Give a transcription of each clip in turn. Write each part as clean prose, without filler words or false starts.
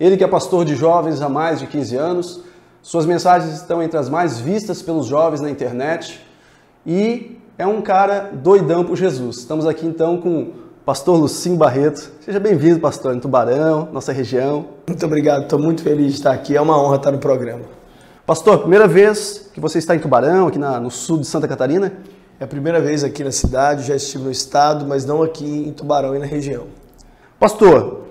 Ele que é pastor de jovens há mais de 15 anos, suas mensagens estão entre as mais vistas pelos jovens na internet e é um cara doidão por Jesus. Estamos aqui então com o pastor Lucim Barreto. Seja bem-vindo, pastor, em Tubarão, nossa região. Muito obrigado, estou muito feliz de estar aqui, é uma honra estar no programa. Pastor, primeira vez que você está em Tubarão, aqui no sul de Santa Catarina? É a primeira vez aqui na cidade, já estive no estado, mas não aqui em Tubarão e na região. Pastor,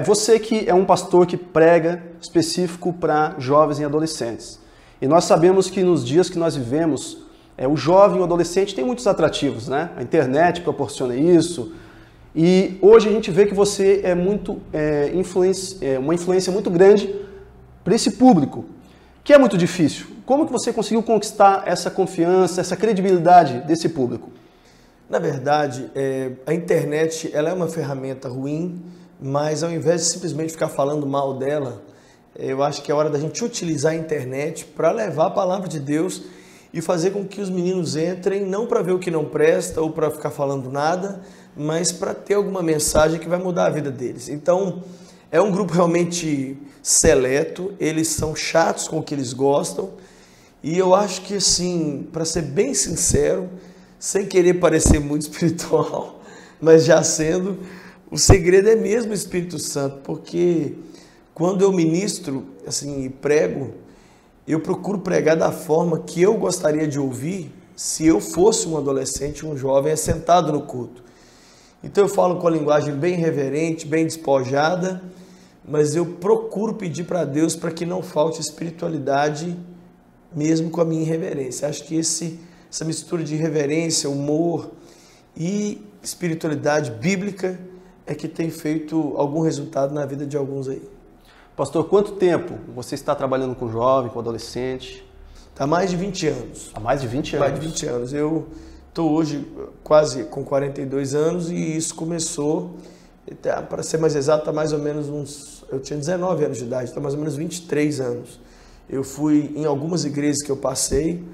você que é um pastor que prega específico para jovens e adolescentes. E nós sabemos que nos dias que nós vivemos, o jovem e o adolescente tem muitos atrativos, né? A internet proporciona isso. E hoje a gente vê que você é uma influência muito grande para esse público, que é muito difícil. Como que você conseguiu conquistar essa confiança, essa credibilidade desse público? Na verdade, a internet ela é uma ferramenta ruim, mas ao invés de simplesmente ficar falando mal dela, eu acho que é hora da gente utilizar a internet para levar a palavra de Deus e fazer com que os meninos entrem, não para ver o que não presta ou para ficar falando nada, mas para ter alguma mensagem que vai mudar a vida deles. Então, é um grupo realmente seleto, eles são chatos com o que eles gostam, e eu acho que, assim, para ser bem sincero, sem querer parecer muito espiritual, mas já sendo, o segredo é mesmo o Espírito Santo, porque quando eu ministro, assim, e prego, eu procuro pregar da forma que eu gostaria de ouvir se eu fosse um adolescente, um jovem assentado no culto. Então eu falo com a linguagem bem reverente, bem despojada, mas eu procuro pedir para Deus para que não falte espiritualidade mesmo com a minha irreverência. Acho que essa mistura de reverência, humor e espiritualidade bíblica é que tem feito algum resultado na vida de alguns aí. Pastor, quanto tempo você está trabalhando com jovem, com adolescente? Há mais de 20 anos. Há mais de 20 anos? Mais de 20 anos. Eu estou hoje quase com 42 anos e isso começou, para ser mais exato, há mais ou menos eu tinha 19 anos de idade, então mais ou menos 23 anos. Eu fui em algumas igrejas que eu passei,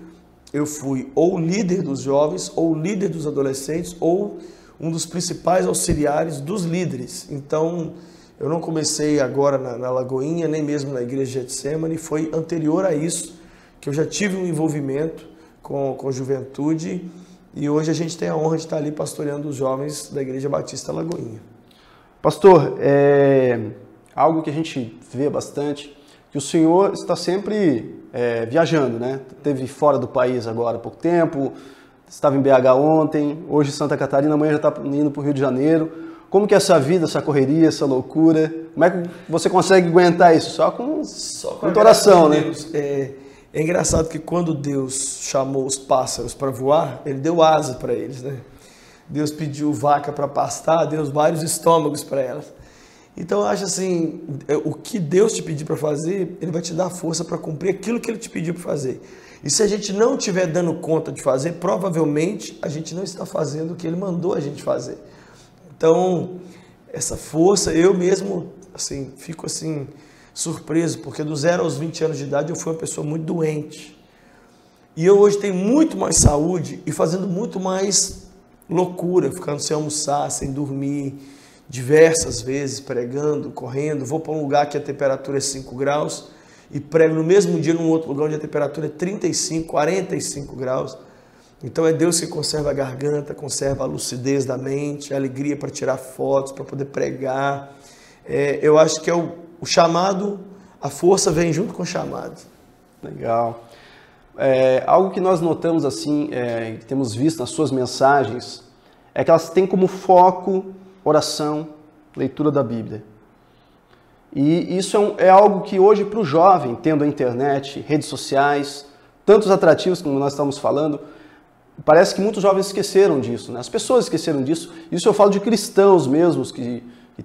eu fui ou líder dos jovens, ou líder dos adolescentes, ou um dos principais auxiliares dos líderes. Então, eu não comecei agora na Lagoinha, nem mesmo na igreja de Getsemane, foi anterior a isso que eu já tive um envolvimento com juventude e hoje a gente tem a honra de estar ali pastoreando os jovens da Igreja Batista Lagoinha. Pastor, algo que a gente vê bastante, que o senhor está sempre viajando, né? Esteve fora do país agora há pouco tempo, estava em BH ontem, hoje em Santa Catarina, amanhã já está indo para o Rio de Janeiro. Como que é essa vida, essa correria, essa loucura? Como é que você consegue aguentar isso? Só com muita oração, né? É engraçado que quando Deus chamou os pássaros para voar, Ele deu asa para eles, né? Deus pediu vaca para pastar, deu vários estômagos para elas. Então eu acho assim, o que Deus te pedir para fazer, Ele vai te dar força para cumprir aquilo que Ele te pediu para fazer. E se a gente não estiver dando conta de fazer, provavelmente a gente não está fazendo o que Ele mandou a gente fazer. Então, essa força, eu mesmo, assim, fico assim, surpreso, porque do 0 aos 20 anos de idade eu fui uma pessoa muito doente. E eu hoje tenho muito mais saúde e fazendo muito mais loucura, ficando sem almoçar, sem dormir, diversas vezes, pregando, correndo. Vou para um lugar que a temperatura é 5 graus e prego no mesmo dia num outro lugar onde a temperatura é 35, 45 graus. Então é Deus que conserva a garganta, conserva a lucidez da mente, a alegria para tirar fotos, para poder pregar. Eu acho que é o chamado, a força vem junto com o chamado. Legal. Algo que nós notamos assim, que temos visto nas suas mensagens, é que elas têm como foco oração, leitura da Bíblia. E isso é algo que hoje para o jovem, tendo a internet, redes sociais, tantos atrativos como nós estamos falando, parece que muitos jovens esqueceram disso, né? As pessoas esqueceram disso. Isso eu falo de cristãos mesmos, que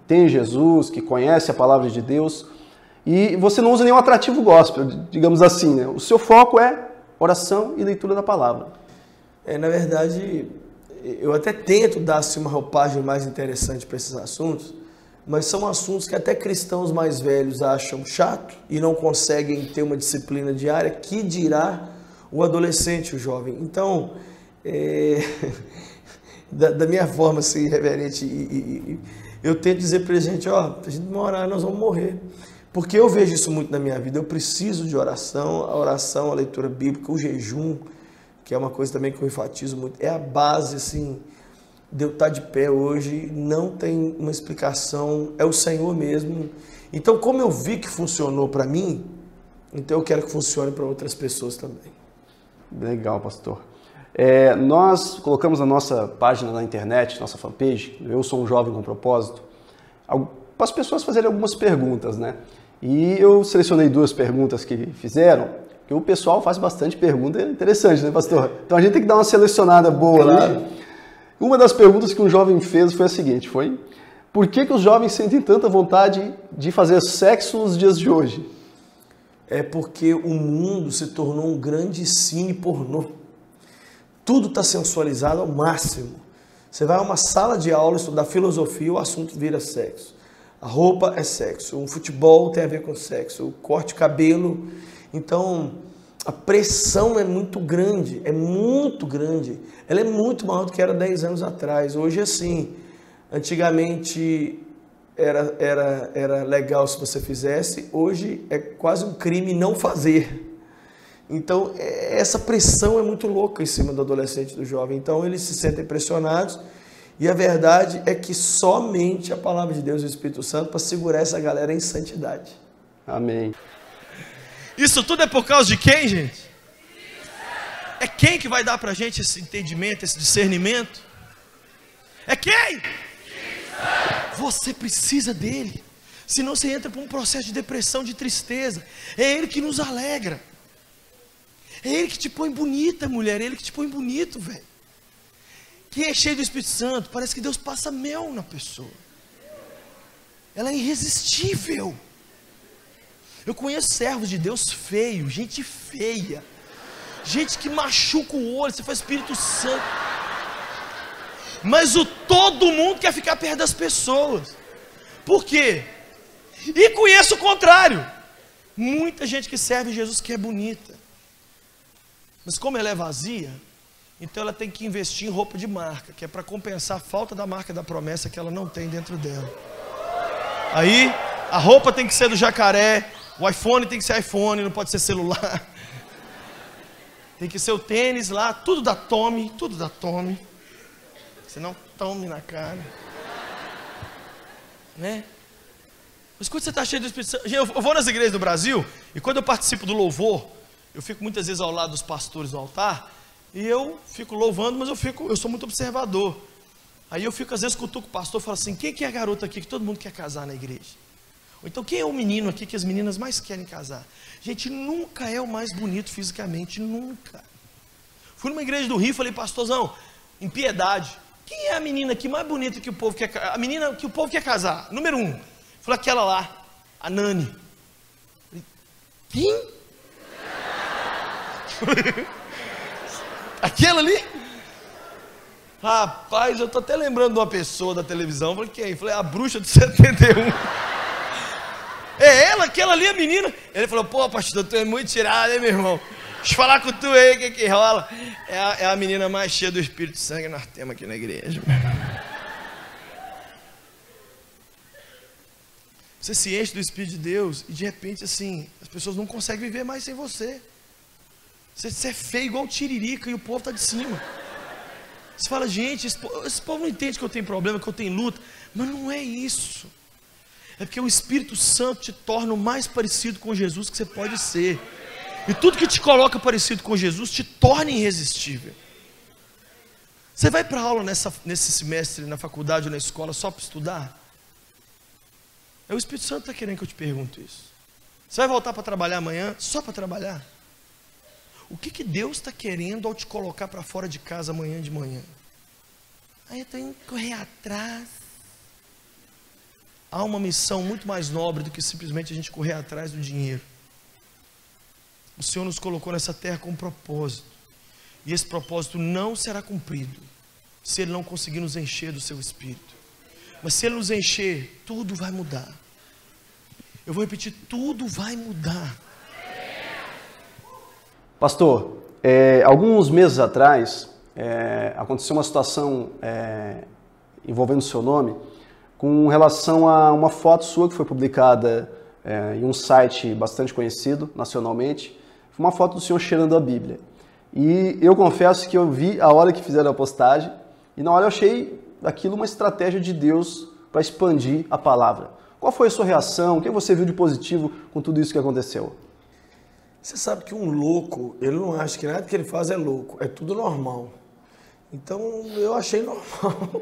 têm Jesus, que conhecem a palavra de Deus. E você não usa nenhum atrativo gospel, digamos assim, né? O seu foco é oração e leitura da palavra. Na verdade, eu até tento dar assim, uma roupagem mais interessante para esses assuntos, mas são assuntos que até cristãos mais velhos acham chato e não conseguem ter uma disciplina diária, que dirá o adolescente, o jovem. Então, da minha forma assim, reverente eu tento dizer para a gente, ó, a gente não orar, nós vamos morrer. Porque eu vejo isso muito na minha vida, eu preciso de oração, a leitura bíblica, o jejum, que é uma coisa também que eu enfatizo muito, é a base, assim, de eu estar de pé hoje, não tem uma explicação, é o Senhor mesmo. Então, como eu vi que funcionou para mim, então eu quero que funcione para outras pessoas também. Legal, pastor. Nós colocamos na nossa página na internet, nossa fanpage, Eu Sou um Jovem com Propósito, para as pessoas fazerem algumas perguntas, né? E eu selecionei 2 perguntas que fizeram, que o pessoal faz bastante pergunta interessante, né, pastor? Então a gente tem que dar uma selecionada boa lá. Uma das perguntas que um jovem fez foi a seguinte, por que os jovens sentem tanta vontade de fazer sexo nos dias de hoje? É porque o mundo se tornou um grande cine pornô. Tudo está sensualizado ao máximo. Você vai a uma sala de aula estudar filosofia, o assunto vira sexo. A roupa é sexo, um futebol tem a ver com sexo, o corte de cabelo. Então, a pressão é muito grande, Ela é muito maior do que era 10 anos atrás. Hoje, assim, antigamente era legal se você fizesse, hoje é quase um crime não fazer. Então, essa pressão é muito louca em cima do adolescente, do jovem. Então, eles se sentem pressionados. E a verdade é que somente a palavra de Deus e o Espírito Santo para segurar essa galera em santidade. Amém. Isso tudo é por causa de quem, gente? É quem que vai dar pra gente esse entendimento, esse discernimento? É quem? Você precisa dele. Senão você entra por um processo de depressão, de tristeza. É ele que nos alegra. É ele que te põe bonita, mulher. É ele que te põe bonito, velho. Quem é cheio do Espírito Santo, parece que Deus passa mel na pessoa. Ela é irresistível. Eu conheço servos de Deus feios, gente feia, gente que machuca o olho, você faz Espírito Santo. Mas todo mundo quer ficar perto das pessoas. Por quê? E conheço o contrário. Muita gente que serve Jesus que é bonita, mas como ela é vazia, então ela tem que investir em roupa de marca, que é para compensar a falta da marca da promessa que ela não tem dentro dela. Aí a roupa tem que ser do jacaré, o iPhone tem que ser iPhone, não pode ser celular. Tem que ser o tênis lá, tudo da Tommy, senão tome na cara, né? Mas quando você está cheio do Espírito Santo, eu vou nas igrejas do Brasil, e quando eu participo do louvor, eu fico muitas vezes ao lado dos pastores no altar, e eu fico louvando, mas eu sou muito observador. Aí eu fico, às vezes, cutuco o pastor e falo assim, quem que é a garota aqui que todo mundo quer casar na igreja? Ou então, quem é o menino aqui que as meninas mais querem casar? Gente, nunca é o mais bonito fisicamente, nunca. Fui numa igreja do Rio e falei, pastorzão, em Piedade, quem é a menina aqui mais bonita que o povo quer casar? A menina que o povo quer casar, número 1. Falei, aquela lá, a Nani. Falei, quem? Aquela ali? Rapaz, eu tô até lembrando de uma pessoa da televisão. Falei, quem? Falei, a bruxa de 71. É ela, aquela ali, a menina. Ele falou, pô, pastor, tu é muito tirado, hein, meu irmão? Deixa eu falar com tu aí, o que rola? É a menina mais cheia do Espírito Santo que nós temos aqui na igreja. Você se enche do Espírito de Deus e de repente, assim, as pessoas não conseguem viver mais sem você. Você é feio igual tiririca e o povo está de cima. Você fala, gente, esse povo não entende que eu tenho problema, que eu tenho luta. Mas não é isso. É porque o Espírito Santo te torna o mais parecido com Jesus que você pode ser. E tudo que te coloca parecido com Jesus te torna irresistível. Você vai para aula nesse semestre, na faculdade ou na escola, só para estudar? É o Espírito Santo que está querendo que eu te pergunte isso. Você vai voltar para trabalhar amanhã só para trabalhar? O que Deus está querendo ao te colocar para fora de casa amanhã de manhã? Aí eu tenho que correr atrás. Há uma missão muito mais nobre do que simplesmente a gente correr atrás do dinheiro. O Senhor nos colocou nessa terra com um propósito. E esse propósito não será cumprido se Ele não conseguir nos encher do seu Espírito. Mas se Ele nos encher, tudo vai mudar. Eu vou repetir, tudo vai mudar. Pastor, alguns meses atrás, aconteceu uma situação envolvendo o seu nome, com relação a uma foto sua que foi publicada em um site bastante conhecido nacionalmente. Foi uma foto do senhor cheirando a Bíblia. E eu confesso que eu vi a hora que fizeram a postagem e na hora eu achei aquilo uma estratégia de Deus para expandir a palavra. Qual foi a sua reação? O que você viu de positivo com tudo isso que aconteceu? Você sabe que um louco, ele não acha que nada que ele faz é louco, é tudo normal. Então eu achei normal.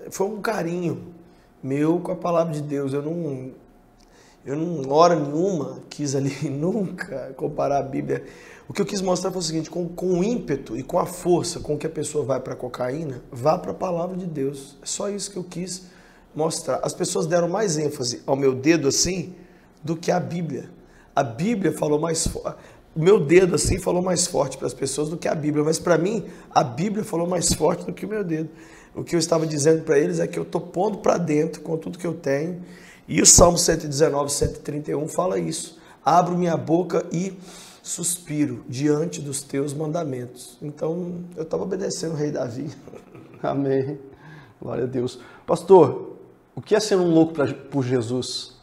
Foi um carinho meu com a palavra de Deus. Eu não hora nenhuma quis ali nunca comparar a Bíblia. O que eu quis mostrar foi o seguinte, com o ímpeto e com a força com que a pessoa vai para a cocaína, vá para a palavra de Deus. É só isso que eu quis mostrar. As pessoas deram mais ênfase ao meu dedo assim do que a Bíblia. A Bíblia falou mais forte. O meu dedo assim falou mais forte para as pessoas do que a Bíblia, mas para mim a Bíblia falou mais forte do que o meu dedo. O que eu estava dizendo para eles é que eu estou pondo para dentro com tudo que eu tenho. E o Salmo 119, 131 fala isso. Abro minha boca e suspiro diante dos teus mandamentos. Então eu estava obedecendo o rei Davi. Amém. Glória a Deus. Pastor, o que é ser um louco por Jesus?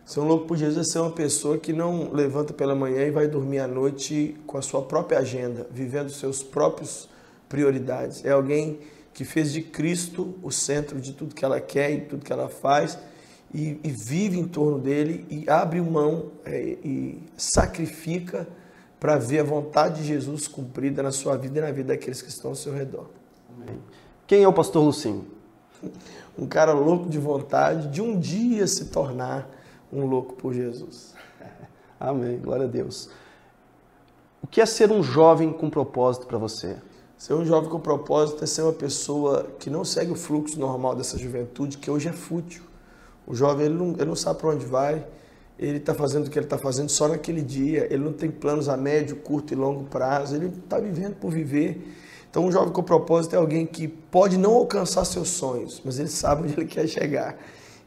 Ser um louco por Jesus é ser uma pessoa que não levanta pela manhã e vai dormir à noite com a sua própria agenda, vivendo seus próprios prioridades. É alguém que fez de Cristo o centro de tudo que ela quer e tudo que ela faz e vive em torno dele e abre mão e sacrifica para ver a vontade de Jesus cumprida na sua vida e na vida daqueles que estão ao seu redor. Amém. Quem é o pastor Lucinho? Um cara louco de vontade de um dia se tornar um louco por Jesus. Amém, glória a Deus. O que é ser um jovem com propósito para você? Ser um jovem com propósito é ser uma pessoa que não segue o fluxo normal dessa juventude, que hoje é fútil. O jovem ele não sabe para onde vai, ele está fazendo o que ele está fazendo só naquele dia, ele não tem planos a médio, curto e longo prazo, ele está vivendo por viver. Então um jovem com propósito é alguém que pode não alcançar seus sonhos, mas ele sabe onde ele quer chegar.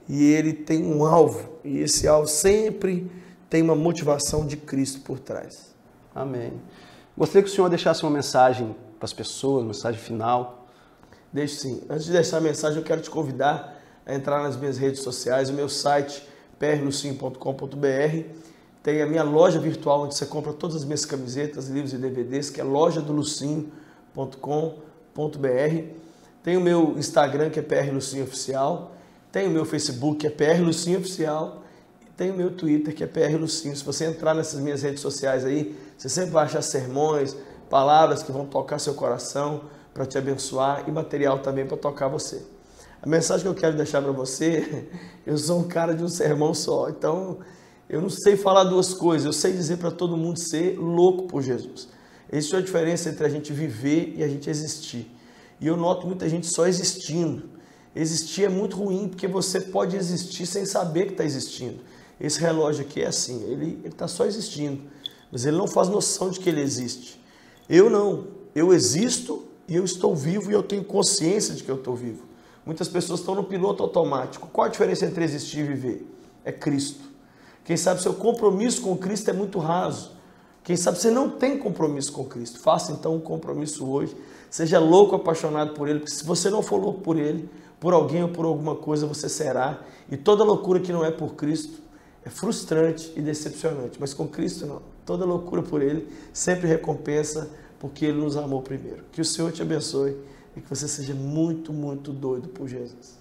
E ele tem um alvo, e esse alvo sempre tem uma motivação de Cristo por trás. Amém. Gostaria que o senhor deixasse uma mensagem para as pessoas, uma mensagem final. Deixo sim. Antes de deixar a mensagem, eu quero te convidar a entrar nas minhas redes sociais, o meu site, prlucinho.com.br. Tem a minha loja virtual, onde você compra todas as minhas camisetas, livros e DVDs, que é lojadolucinho.com.br. Tem o meu Instagram, que é prlucinhooficial. Tem o meu Facebook, que é prlucinhooficial. E tem o meu Twitter, que é prlucinho. Se você entrar nessas minhas redes sociais aí, você sempre vai achar sermões, palavras que vão tocar seu coração para te abençoar e material também para tocar você. A mensagem que eu quero deixar para você, eu sou um cara de um sermão só, então eu não sei falar duas coisas, eu sei dizer para todo mundo ser louco por Jesus. Essa é a diferença entre a gente viver e a gente existir. E eu noto muita gente só existindo. Existir é muito ruim, porque você pode existir sem saber que está existindo. Esse relógio aqui é assim, ele está só existindo, mas ele não faz noção de que ele existe. Eu não, eu existo e eu estou vivo e eu tenho consciência de que eu estou vivo. Muitas pessoas estão no piloto automático. Qual a diferença entre existir e viver? É Cristo. Quem sabe seu compromisso com Cristo é muito raso. Quem sabe você não tem compromisso com Cristo. Faça então um compromisso hoje. Seja louco, apaixonado por Ele, porque se você não for louco por Ele, por alguém ou por alguma coisa, você será. E toda loucura que não é por Cristo é frustrante e decepcionante. Mas com Cristo não. Toda loucura por Ele sempre recompensa, porque Ele nos amou primeiro. Que o Senhor te abençoe e que você seja muito, muito doido por Jesus.